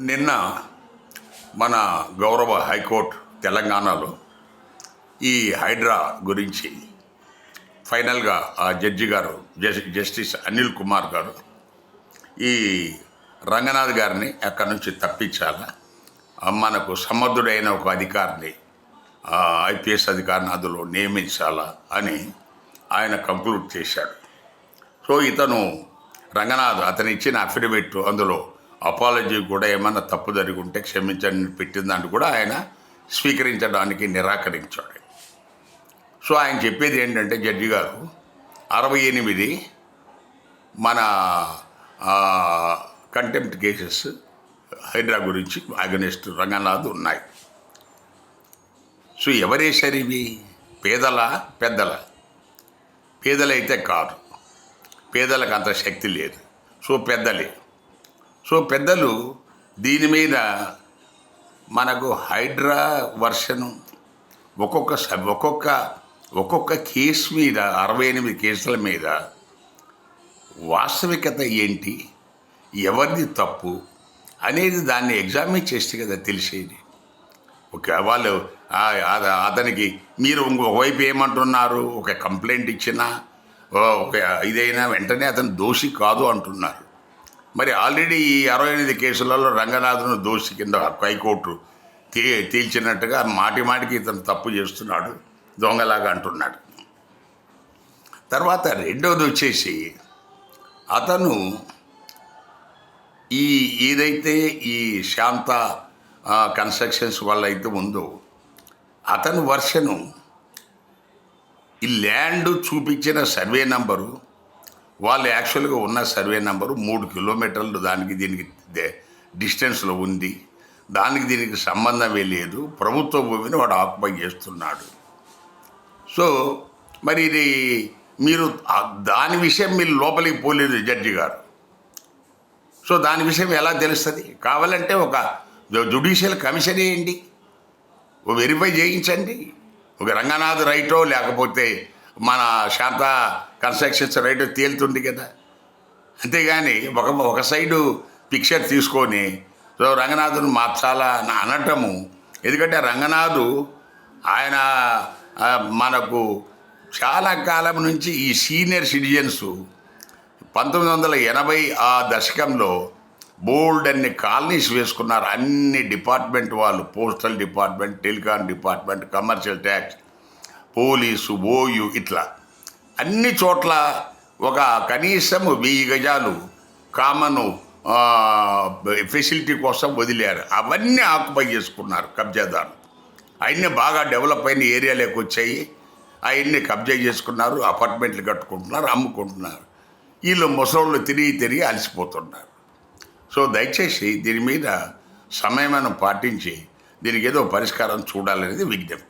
నిన్న మన గౌరవ హైకోర్టు తెలంగాణలో ఈ హైడ్రా గురించి ఫైనల్గా ఆ జడ్జి గారు జస్టిస్ అనిల్ కుమార్ గారు ఈ రంగనాథ్ గారిని అక్కడి నుంచి తప్పించాలా, మనకు సమర్థుడైన ఒక అధికారిని ఐపీఎస్ అధికారిని అందులో నియమించాలా అని ఆయన కంక్లూడ్ చేశాడు. సో ఇతను రంగనాథ్ అతను ఇచ్చిన అఫిడవిట్ అందులో అపాలజీ కూడా ఏమన్నా తప్పు జరిగి ఉంటే క్షమించండి పెట్టిందని కూడా ఆయన స్వీకరించడానికి నిరాకరించాడు. సో ఆయన చెప్పేది ఏంటంటే జడ్జి గారు 68 మన కంటెంప్ట్ కేసెస్ హైడ్రా గురించి అగెనిస్ట్ రంగనాథ్ ఉన్నాయి. సో ఎవరేశారు ఇవి? పేదల పెద్దల? పేదలైతే కాదు, పేదలకు అంత శక్తి లేదు. సో పెద్దలే. సో పెద్దలు దీని మీద మనకు హైడ్రా వర్షను ఒక్కొక్క కేసు మీద 68 కేసుల మీద వాస్తవికత ఏంటి, ఎవరిది తప్పు అనేది దాన్ని ఎగ్జామిన్ చేస్తే కదా తెలిసేది. వాళ్ళు అతనికి మీరు ఒకవైపు ఏమంటున్నారు, ఒక కంప్లైంట్ ఇచ్చినా ఒక ఇదైనా వెంటనే అతను దోషి కాదు అంటున్నారు. మరి ఆల్రెడీ ఈ 68 కేసులలో రంగనాథ్ను దోషి కింద హైకోర్టు తేల్చినట్టుగా మాటికి ఇతను తప్పు చేస్తున్నాడు, దొంగలాగా అంటున్నాడు. తర్వాత రెండవది వచ్చేసి అతను ఏదైతే ఈ శాంత కన్స్ట్రక్షన్స్ వల్ల అయితే ఉందో అతను వర్షను ఈ ల్యాండ్ చూపించిన సర్వే నంబరు, వాళ్ళు యాక్చువల్గా ఉన్న సర్వే నంబరు 3 కిలోమీటర్లు దానికి దీనికి డిస్టెన్స్లో ఉంది. దానికి దీనికి సంబంధమే లేదు. ప్రభుత్వ భూమిని వాడు ఆక్యుపై చేస్తున్నాడు. సో మరి ఇది మీరు దాని విషయం మీరు లోపలికి పోలేదు జడ్జి గారు. సో దాని విషయం ఎలా తెలుస్తుంది? కావాలంటే ఒక జ్యుడిషియల్ కమిషన్ వేయండి, వెరిఫై చేయించండి. ఒక రంగనాథ్ రైటో లేకపోతే మన శాంత కన్స్ట్రక్షన్స్ రైటో తేలుతుంది కదా. అంతేగాని ఒక సైడు పిక్చర్ తీసుకొని రంగనాథుని మార్చాలా అని అనటము. ఎందుకంటే రంగనాథు ఆయన మనకు చాలా కాలం నుంచి ఈ సీనియర్ సిటిజన్స్ 1980 ఆ దశకంలో బోల్డ్ అన్ని కాలనీస్ వేసుకున్నారు. అన్ని డిపార్ట్మెంట్ వాళ్ళు, postal department, telecom department, commercial tax, police, OU, ఇట్లా అన్ని చోట్ల ఒక కనీసం 1000 గజాలు కామను ఫెసిలిటీ కోసం వదిలేరు. అవన్నీ ఆక్యుపై చేసుకున్నారు కబ్జాదారులు. అవన్నీ బాగా డెవలప్ అయిన ఏరియాలోకి వచ్చాయి. అవన్నీ కబ్జా చేసుకున్నారు, అపార్ట్మెంట్లు కట్టుకుంటున్నారు, అమ్ముకుంటున్నారు. వీళ్ళు ముసలోళ్ళు తిరిగి అలసిపోతున్నారు. సో దయచేసి దీని మీద సమయమనం పాటించి దీనికి ఏదో పరిష్కారం చూడాలనేది విజ్ఞప్తి.